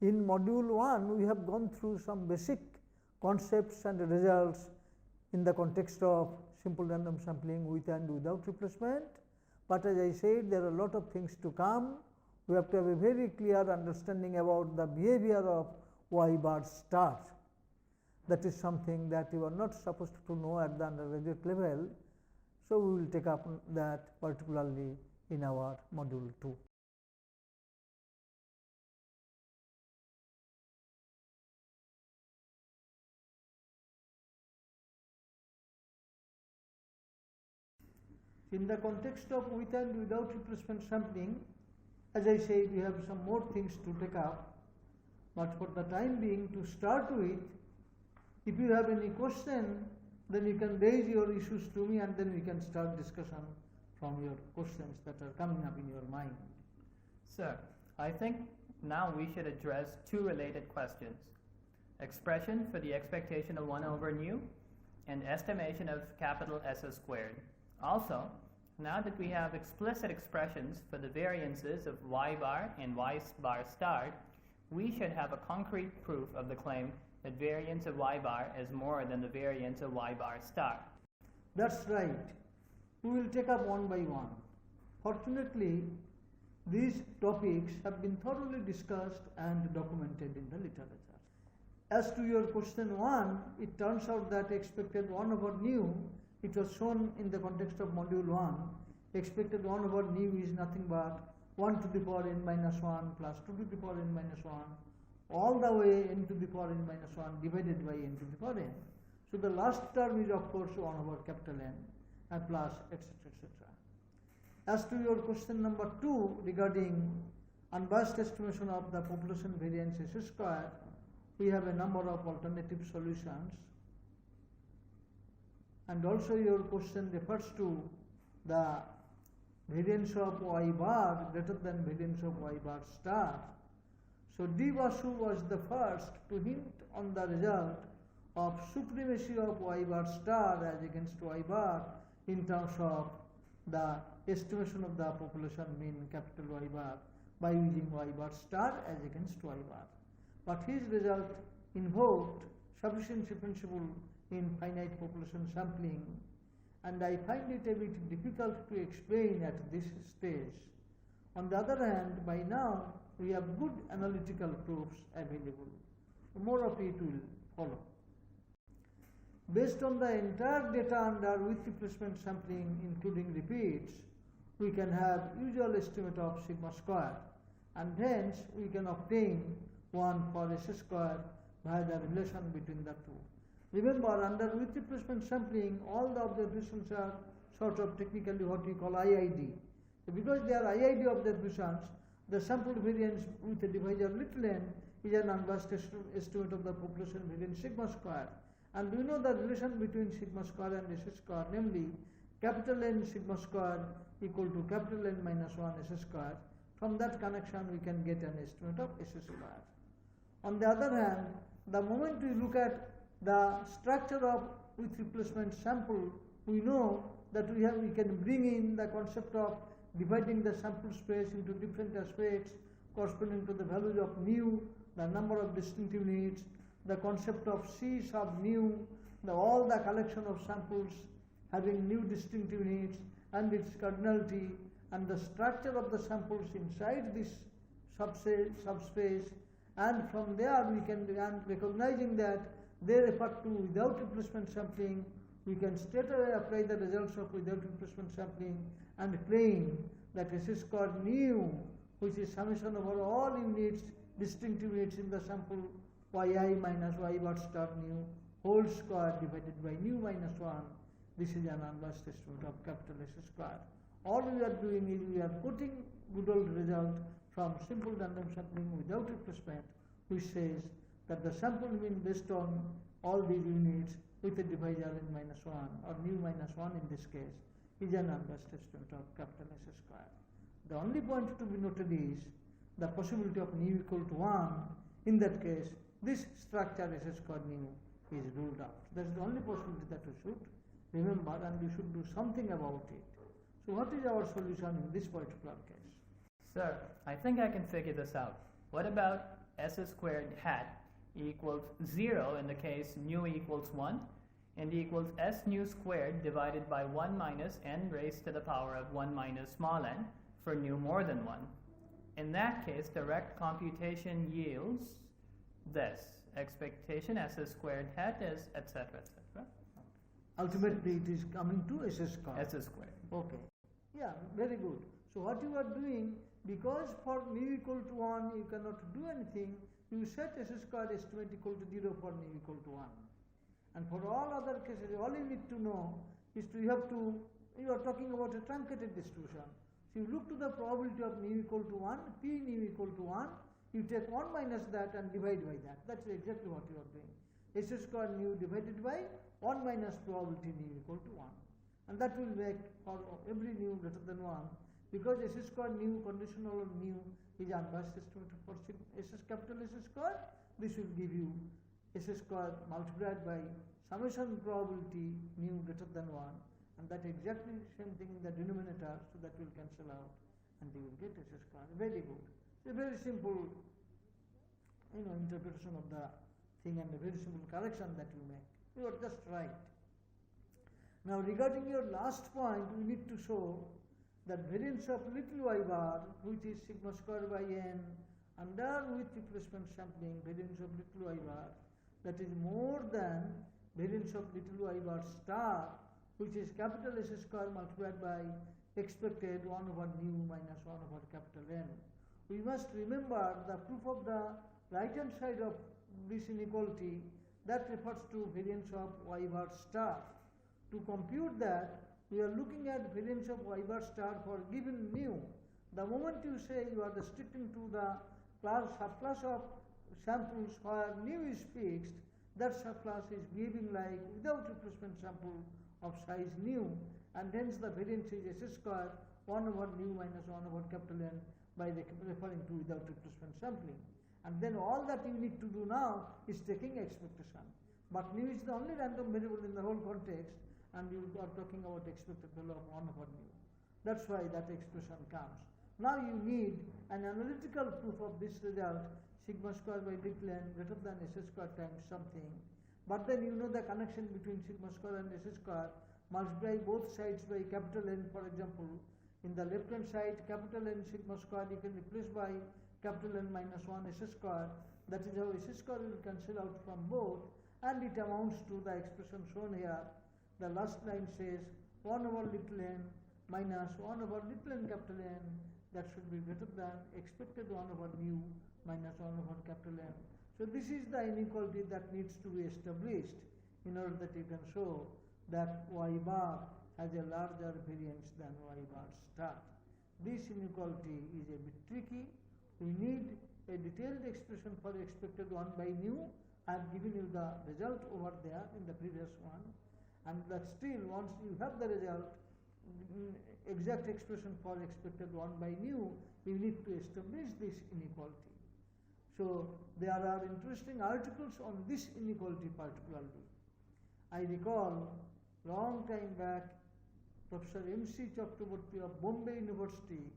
In module 1, we have gone through some basic concepts and results in the context of simple random sampling with and without replacement. But as I said, there are a lot of things to come. We have to have a very clear understanding about the behavior of y bar star. That is something that you are not supposed to know at the undergraduate level. So, we will take up that particularly in our module 2. In the context of with and without replacement sampling, as I said, we have some more things to take up, but for the time being, to start with, if you have any question, then you can raise your issues to me and then we can start discussion from your questions that are coming up in your mind. Sir, I think now we should address two related questions: expression for the expectation of 1 over nu and estimation of capital SS squared. Also, now that we have explicit expressions for the variances of y bar and y bar star, we should have a concrete proof of the claim that variance of y bar is more than the variance of y bar star. That's right. We will take up one by one. Fortunately, these topics have been thoroughly discussed and documented in the literature. As to your question 1, it turns out that expected 1 over nu, it was shown in the context of module 1, expected 1 over nu is nothing but 1 to the power n minus 1 plus 2 to the power n minus 1 all the way n to the power n minus 1 divided by n to the power n. So, the last term is of course 1 over capital N and plus etc. etc. As to your question number 2 regarding unbiased estimation of the population variance S square, we have a number of alternative solutions. And also your question refers to the variance of y bar greater than variance of y bar star. So, D. Basu was the first to hint on the result of supremacy of y bar star as against y bar in terms of the estimation of the population mean capital Y bar by using y bar star as against y bar. But his result invoked sufficiency principle in finite population sampling, and I find it a bit difficult to explain at this stage. On the other hand, by now we have good analytical proofs available. More of it will follow. Based on the entire data under with replacement sampling including repeats, we can have usual estimate of sigma square, and hence we can obtain one for S square via the relation between the two. Remember, under with replacement sampling, all the observations are sort of technically what we call IID. So because they are IID observations, the sample variance with a divisor little n is an unbiased estimate of the population variance sigma square. And we know the relation between sigma square and S square, namely capital N sigma square equal to capital N minus 1 S square. From that connection, we can get an estimate of S square. On the other hand, the moment we look at the structure of with replacement sample, we know that we can bring in the concept of dividing the sample space into different aspects corresponding to the values of nu, the number of distinctive units, the concept of C sub nu, all the collection of samples having new distinctive units and its cardinality, and the structure of the samples inside this subspace, and from there we can, and recognizing that they refer to without replacement sampling, we can straight away apply the results of without replacement sampling and claim that S square nu, which is summation over all units, distinctive units in the sample yi minus y bar star nu whole square divided by nu minus 1, this is an unbiased estimate of capital S square. All we are doing is we are putting good old result from simple random sampling without replacement, which says that the sample mean based on all these units with a divisor n minus 1 or nu minus 1 in this case is an unbiased estimate of capital S square. The only point to be noted is the possibility of nu equal to 1. In that case, this structure S square nu is ruled out. That is the only possibility that we should remember, and we should do something about it. So what is our solution in this particular case? Sir, I think I can figure this out. What about S squared hat equals 0 in the case nu equals 1, and equals S nu squared divided by 1 minus n raised to the power of 1 minus small n for nu more than 1. In that case, direct computation yields this. Expectation S squared hat is etc. etc. Ultimately, it is coming to S squared. S squared. Okay. Yeah, very good. So what you are doing, because for mu equal to 1 you cannot do anything, you set S squared estimate equal to 0 for mu equal to 1. And for all other cases, all you need to know is you are talking about a truncated distribution. So you look to the probability of mu equal to 1, p mu equal to 1, you take 1 minus that and divide by that. That's exactly what you are doing. S squared mu divided by 1 minus probability mu equal to 1. And that will make for every mu greater than 1, because S squared mu conditional on mu is unbiased estimate for capital S squared. This will give you S squared multiplied by summation probability mu greater than 1, and that exactly same thing in the denominator, so that will cancel out and you will get S squared. Very good. It's a very simple interpretation of the thing and a very simple correction that you make. You are just right. Now regarding your last point, we need to show that variance of little y bar, which is sigma square by n, under with replacement sampling, variance of little y bar, that is more than variance of little y bar star, which is capital S square multiplied by expected 1 over nu minus 1 over capital N. We must remember the proof of the right hand side of this inequality, that refers to variance of y bar star. To compute that, we are looking at variance of y bar star for given mu. The moment you say you are restricting to the subclass of samples where mu is fixed, that subclass is giving like without replacement sample of size nu, and hence the variance is S square 1 over nu minus 1 over capital N by referring to without replacement sampling. And then all that you need to do now is taking expectation. But nu is the only random variable in the whole context, and you are talking about expected value of 1 over nu. That's why that expression comes. Now you need an analytical proof of this result, sigma square by little n greater than S square times something. But then you know the connection between sigma square and S square, multiply both sides by capital N, for example. In the left hand side, capital N sigma square you can replace by capital N minus 1 S square. That is how S square will cancel out from both, and it amounts to the expression shown here. The last line says 1 over little n minus 1 over little n capital N, that should be greater than expected 1 over mu minus 1 over capital N. So this is the inequality that needs to be established in order that you can show that y bar has a larger variance than y bar star. This inequality is a bit tricky. We need a detailed expression for expected 1 by mu. I have given you the result over there in the previous one, and that still once you have the result, exact expression for expected 1 by mu, you need to establish this inequality. So there are interesting articles on this inequality particularly. I recall long time back, Professor M.C. Chakraborty of Bombay University,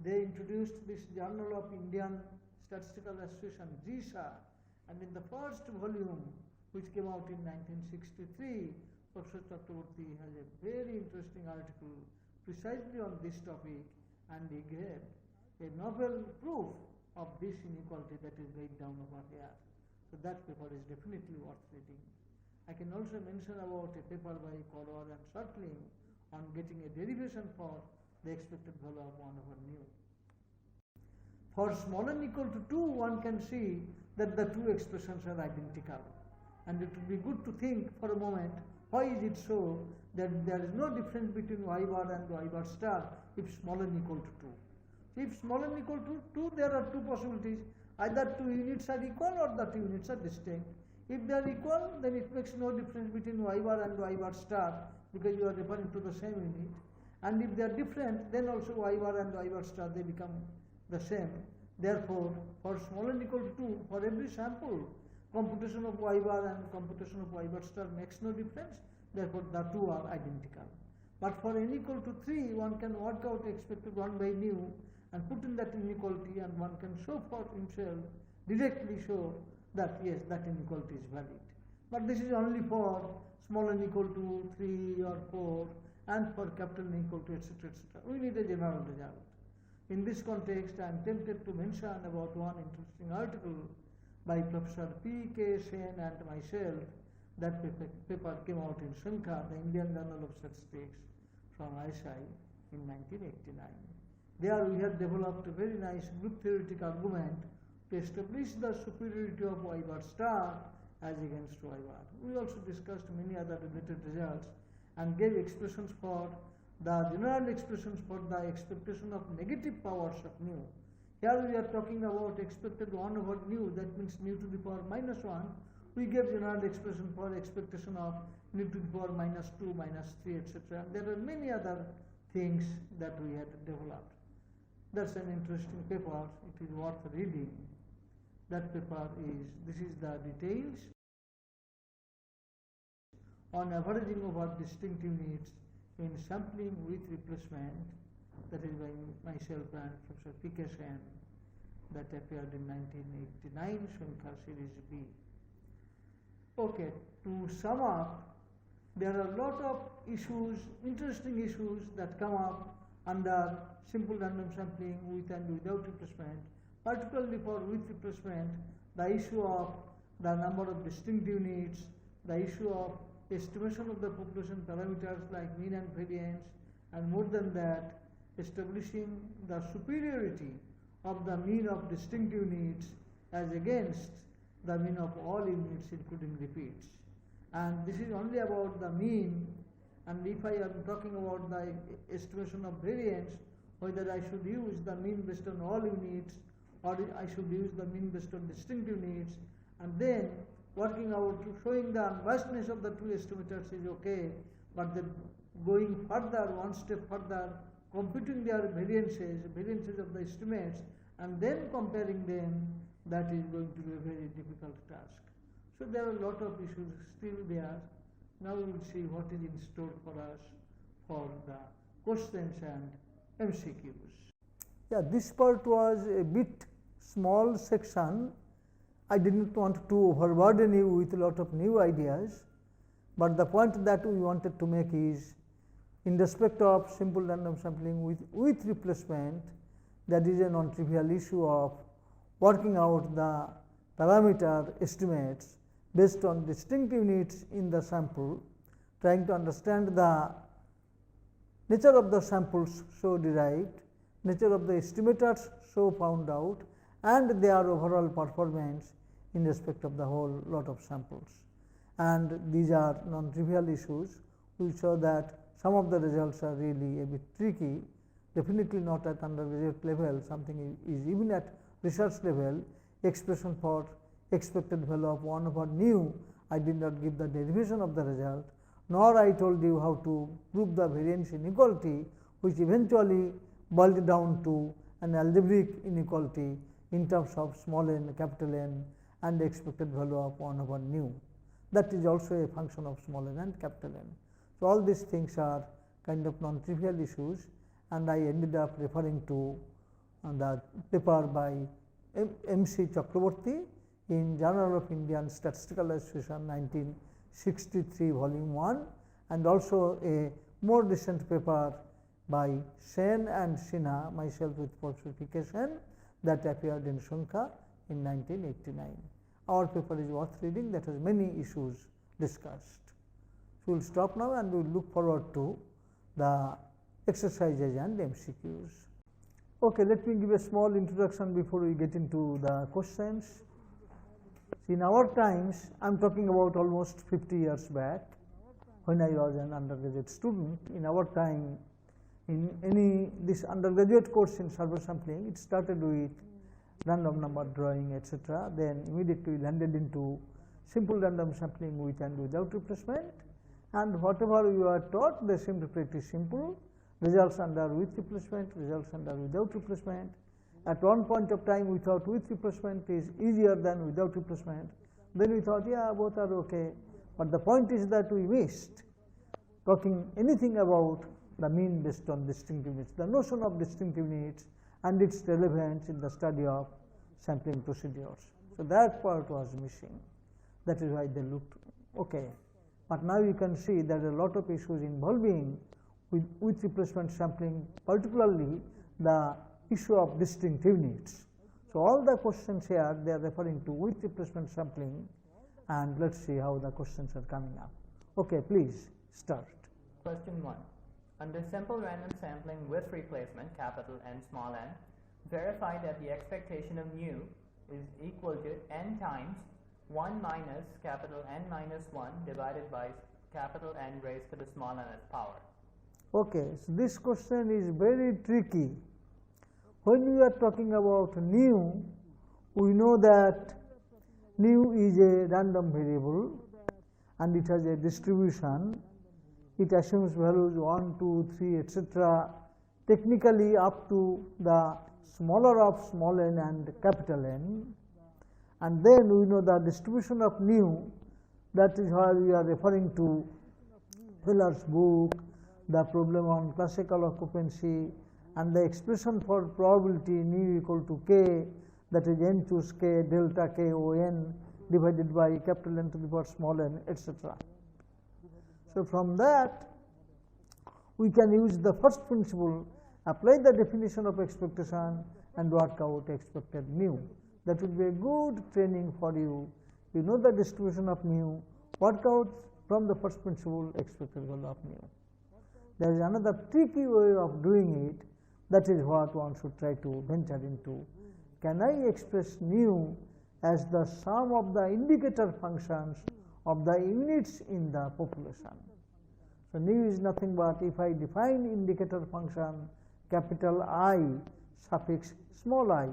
they introduced this Journal of Indian Statistical Association, GSA, and in the first volume, which came out in 1963, Professor Chakraborty has a very interesting article precisely on this topic, and he gave a novel proof of this inequality that is laid down over here. So that paper is definitely worth reading. I can also mention about a paper by Color and Shortling on getting a derivation for the expected value of 1 over nu. For small n equal to 2, one can see that the two expressions are identical. And it would be good to think for a moment, why is it so that there is no difference between y bar and y bar star if small n equal to 2? If small n equal to 2, there are two possibilities. Either 2 units are equal or the 2 units are distinct. If they are equal, then it makes no difference between y bar and y bar star, because you are referring to the same unit. And if they are different, then also y bar and y bar star, they become the same. Therefore, for small n equal to 2, for every sample, computation of y bar and computation of y bar star makes no difference. Therefore, the two are identical. But for n equal to 3, one can work out expected 1 by nu and put in that inequality, and one can show for himself directly show that yes, that inequality is valid. But this is only for small n equal to 3 or 4 and for capital N equal to etc. etc. We need a general result. In this context, I am tempted to mention about one interesting article by Professor P.K. Sen and myself. That paper came out in Shankha, the Indian Journal of Statistics, from ISI in 1989. There we have developed a very nice group theoretic argument to establish the superiority of y bar star as against y bar. We also discussed many other related results and gave expressions for the general expressions for the expectation of negative powers of nu. Here we are talking about expected 1 over nu, that means nu to the power minus 1. We gave general expression for expectation of nu to the power minus 2, minus 3, etc. There are many other things that we had developed. That's an interesting paper. It is worth reading. That paper is, this is the details on averaging over distinct units in sampling with replacement, that is by myself and Professor P.K. Sen, that appeared in 1989, Shankha Series B. Okay, to sum up, there are a lot of issues, interesting issues that come up under simple random sampling with and without replacement, particularly for with replacement, the issue of the number of distinct units, the issue of estimation of the population parameters like mean and variance, and more than that, establishing the superiority of the mean of distinct units as against the mean of all units including repeats. And this is only about the mean, and if I am talking about the estimation of variance, whether I should use the mean based on all units or I should use the mean based on distinct units, and then working out, showing the unbiasedness of the two estimators is okay, but then going further, one step further, computing their variances of the estimates, and then comparing them, that is going to be a very difficult task. So there are a lot of issues still there. Now we will see what is in store for us for the questions and MCQs. Yeah, this part was a bit small section. I did not want to overburden you with a lot of new ideas, but the point that we wanted to make is, in respect of simple random sampling with replacement, that is a non-trivial issue of working out the parameter estimates based on distinct units in the sample, trying to understand the nature of the samples so derived, nature of the estimators so found out, and their overall performance in respect of the whole lot of samples. And these are non-trivial issues. We show that some of the results are really a bit tricky, definitely not at undergraduate level, something is even at research level. Expression for expected value of 1 over nu, I did not give the derivation of the result, nor I told you how to prove the variance inequality, which eventually boiled down to an algebraic inequality in terms of small n, capital N, and the expected value of 1 over nu. That is also a function of small n and capital N. So, all these things are kind of non-trivial issues, and I ended up referring to the paper by M.C. Chakraborty in Journal of Indian Statistical Association 1963 volume 1, and also a more recent paper by Sen and Sinha, myself with falsification, that appeared in Shankha in 1989. Our paper is worth reading, that has many issues discussed. So, we will stop now and we will look forward to the exercises and MCQs. Okay, let me give a small introduction before we get into the questions. In our times, I am talking about almost 50 years back, when I was an undergraduate student. In our time, in this undergraduate course in survey sampling, it started with random number drawing, etc. Then immediately landed into simple random sampling with and without replacement, and whatever you are taught, they seem to be pretty simple. Results under with replacement, results under without replacement. At one point of time, we thought with replacement is easier than without replacement. Then we thought, yeah, both are okay. But the point is that we missed talking anything about the mean based on distinct units, the notion of distinct units and its relevance in the study of sampling procedures. So that part was missing. That is why they looked okay. But now you can see there are a lot of issues involving with replacement sampling, particularly the issue of distinct units. So all the questions here they are referring to with replacement sampling, and let's see how the questions are coming up. Okay, please start. Question 1. Under simple random sampling with replacement, capital N small n, verify that the expectation of nu is equal to n times 1 minus capital N minus 1 divided by capital N raised to the small nth power. Okay, so this question is very tricky. When we are talking about nu, we know that nu is a random variable and it has a distribution. It assumes values 1, 2, 3, etc. technically up to the smaller of small n and capital N. And then we know the distribution of nu, that is why we are referring to Feller's book, the problem on classical occupancy, and the expression for probability nu equal to k, that is n choose k delta k o n divided by capital N to the power small n, etc. So from that we can use the first principle, apply the definition of expectation and work out expected nu. That will be a good training for you. You know the distribution of nu, work out from the first principle expected value of nu. There is another tricky way of doing it, that is what one should try to venture into. Can I express nu as the sum of the indicator functions of the units in the population? So nu is nothing but, if I define indicator function capital I suffix small I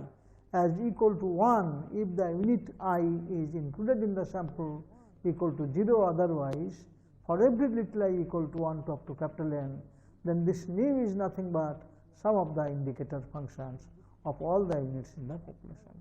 as equal to 1 if the unit I is included in the sample, equal to 0 otherwise, for every little I equal to 1 to up to capital N, then this nu is nothing but sum of the indicator functions of all the units in the population.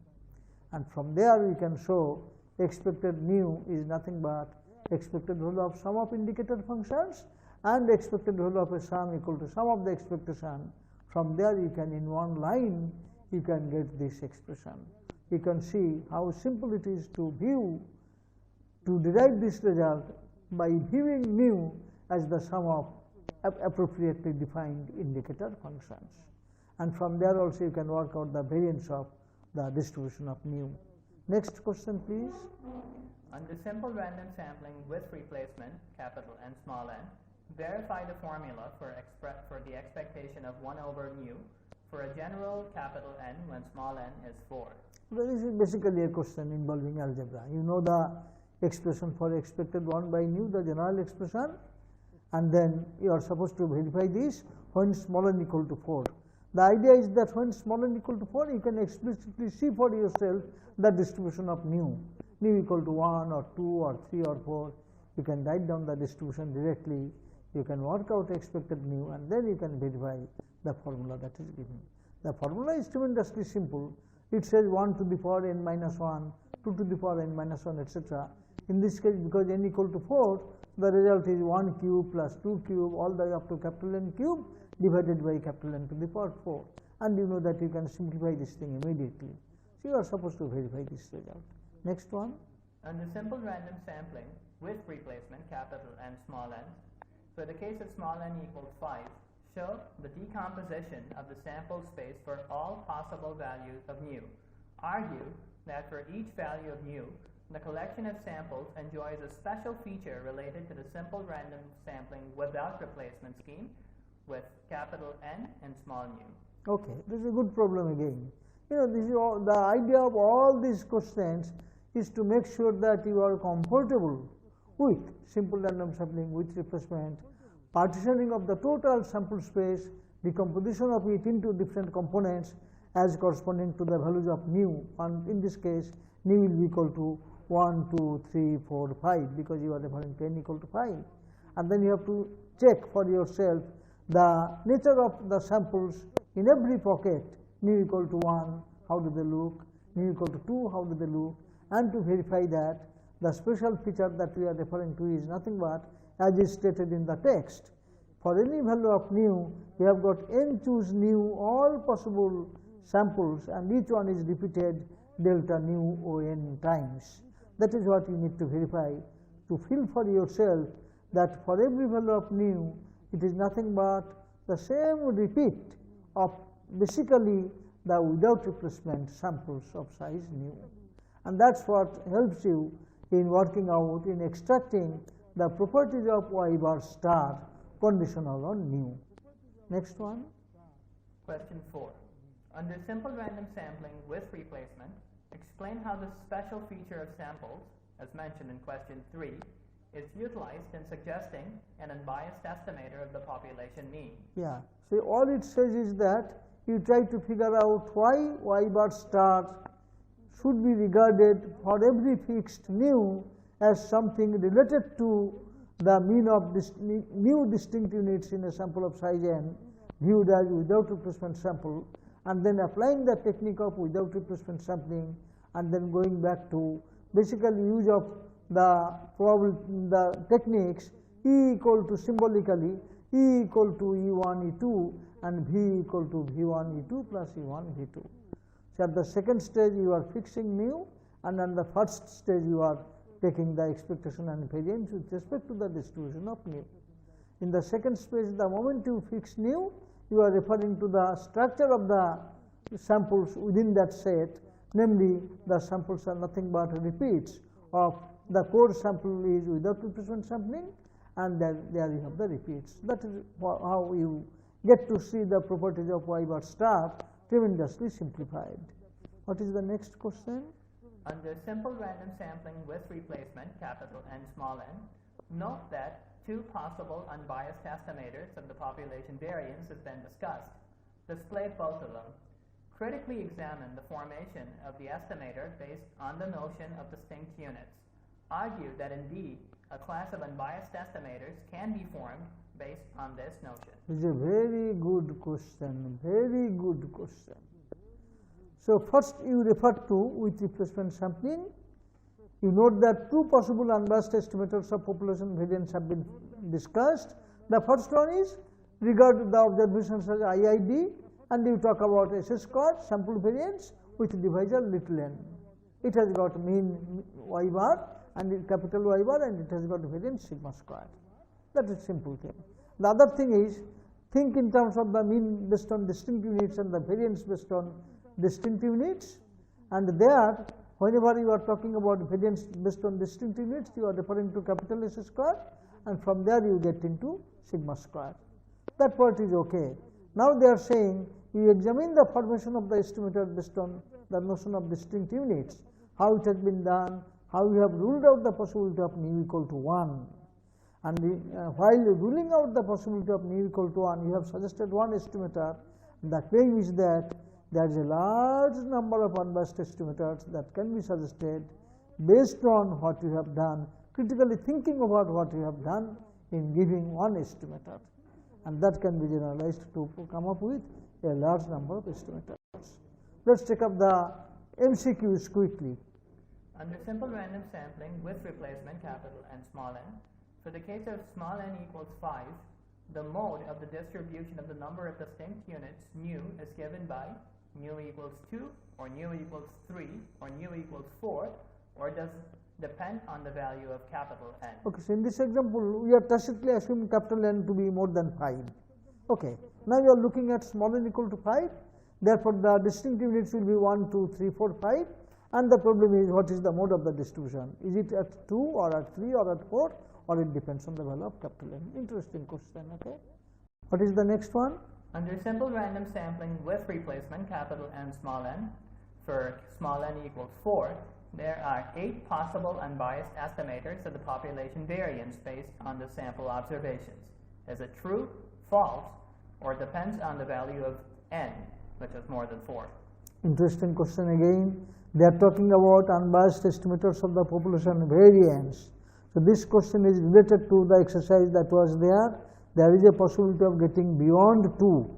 And from there we can show expected nu is nothing but expected value of sum of indicator functions and expected value of a sum equal to sum of the expectation. From there you can, in one line, you can get this expression. You can see how simple it is to view, to derive this result by viewing nu as the sum of appropriately defined indicator functions. And from there also you can work out the variance of the distribution of nu. Next question, please. Under simple random sampling with replacement, capital N small n, verify the formula for the expectation of 1 over nu for a general capital N when small n is 4. Well, this is basically a question involving algebra. You know the expression for expected 1 by nu, the general expression, and then you are supposed to verify this when small n equal to 4. The idea is that when small n equal to 4, you can explicitly see for yourself the distribution of nu equal to 1 or 2 or 3 or 4. You can write down the distribution directly. You can work out expected nu, and then you can verify the formula that is given. The formula is tremendously simple. It says 1 to the power n minus 1, 2 to the power n minus 1, etc. In this case, because n equal to 4, the result is 1 cube plus 2 cube all the way up to capital N cube divided by capital N to the power 4. And you know that you can simplify this thing immediately. So you are supposed to verify this result. Next one. Under simple random sampling with replacement, capital N small n, for the case of small n equals 5, show the decomposition of the sample space for all possible values of nu. Argue that for each value of nu, the collection of samples enjoys a special feature related to the simple random sampling without replacement scheme with capital N and small nu. Okay, this is a good problem again. You know, this is all, the idea of all these questions is to make sure that you are comfortable with simple random sampling with replacement, partitioning of the total sample space, decomposition of it into different components as corresponding to the values of nu, and in this case nu will be equal to 1, 2, 3, 4, 5 because you are referring to n equal to 5. And then you have to check for yourself the nature of the samples in every pocket. Nu equal to 1, how do they look? Nu equal to 2, how do they look? And to verify that, the special feature that we are referring to is nothing but as is stated in the text. For any value of nu, you have got n choose nu all possible samples, and each one is repeated delta nu O(n) times. That is what you need to verify to feel for yourself that for every value of nu, it is nothing but the same repeat of basically the without replacement samples of size nu. And that is what helps you in working out, in extracting the properties of y bar star conditional on nu. Next one. Question 4. Under simple random sampling with replacement, explain how the special feature of samples, as mentioned in question 3, is utilized in suggesting an unbiased estimator of the population mean. Yeah. So all it says is that you try to figure out why y bar star should be regarded for every fixed nu as something related to the mean of new distinct units in a sample of size n viewed as without replacement sample, and then applying the technique of without replacement sampling, and then going back to basically use of the techniques E equal to symbolically E equal to E1 E2 and V equal to V1 E2 plus E1 V2. So at the second stage you are fixing nu, and on the first stage you are taking the expectation and variance with respect to the distribution of nu. In the second stage, the moment you fix nu, you are referring to the structure of the samples within that set, namely the samples are nothing but repeats of the core sample is without replacement sampling, and then there you have the repeats. That is how you get to see the properties of y bar star tremendously simplified. What is the next question? Under simple random sampling with replacement, capital N small n, note that two possible unbiased estimators of the population variance has been discussed. Display both of them. Critically examine the formation of the estimator based on the notion of distinct units. Argue that indeed a class of unbiased estimators can be formed based on this notion. It is a very good question, very good question. So first you refer to with replacement sampling. You note that two possible unbiased estimators of population variance have been discussed. The first one is regard the observations as IID, and you talk about SS square sample variance with divisor little n. It has got mean y bar and capital Y bar, and it has got variance sigma square. That is simple thing. The other thing is, think in terms of the mean based on distinct units and the variance based on distinct units, and there whenever you are talking about variance based on distinct units, you are referring to capital S square, and from there you get into sigma square. That part is okay. Now they are saying you examine the formation of the estimator based on the notion of distinct units, how it has been done, how you have ruled out the possibility of nu equal to 1. And while ruling out the possibility of nu equal to 1, you have suggested one estimator. The claim is that there is a large number of unbiased estimators that can be suggested based on what you have done, critically thinking about what you have done in giving one estimator, and that can be generalized to come up with a large number of estimators. Let us take up the MCQs quickly. Under simple random sampling with replacement capital N small n, for the case of small n equals 5, the mode of the distribution of the number of distinct units nu is given by nu equals 2, or nu equals 3, or nu equals 4, or does depend on the value of capital N. Okay, so in this example, we are tacitly assuming capital N to be more than 5. Okay, now you are looking at small n equal to 5, therefore the distinct units will be 1, 2, 3, 4, 5, and the problem is what is the mode of the distribution? Is it at 2 or at 3 or at 4, or it depends on the value of capital N? Interesting question, okay. What is the next one? Under simple random sampling with replacement capital N small n, for small n equals 4, there are 8 possible unbiased estimators of the population variance based on the sample observations. Is it true, false, or depends on the value of n, which is more than 4? Interesting question again. They are talking about unbiased estimators of the population variance. So this question is related to the exercise that was there. There is a possibility of getting beyond 2.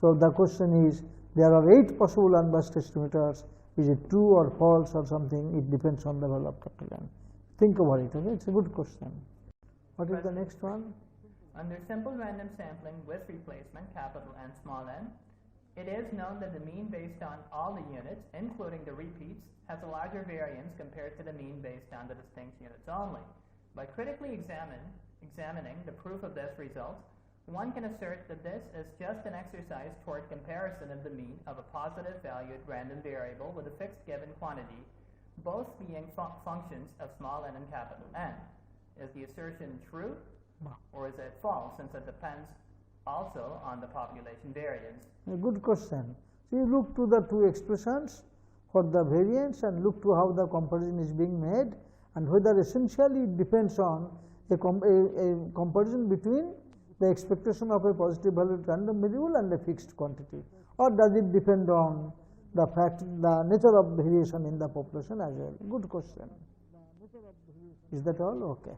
So the question is, there are 8 possible unbiased estimators. Is it true or false or something? It depends on the value of capital N. Think about it, okay? It's a good question. What is the next one? Under simple random sampling with replacement capital N small n, It is known that the mean based on all the units, including the repeats, has a larger variance compared to the mean based on the distinct units only. By critically examining the proof of this result, one can assert that this is just an exercise toward comparison of the mean of a positive valued random variable with a fixed given quantity, both being functions of small n and capital N. Is the assertion true, or is it false, since it depends also on the population variance? A good question. So, you look to the two expressions for the variance and look to how the comparison is being made, and whether essentially it depends on a comparison between the expectation of a positive valued random variable and a fixed quantity, or does it depend on the fact, the nature of variation in the population as well? Good question. Is that all? Okay.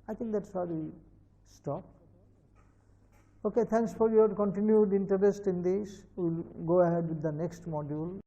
I think that's how we stop. Okay, thanks for your continued interest in this. We will go ahead with the next module.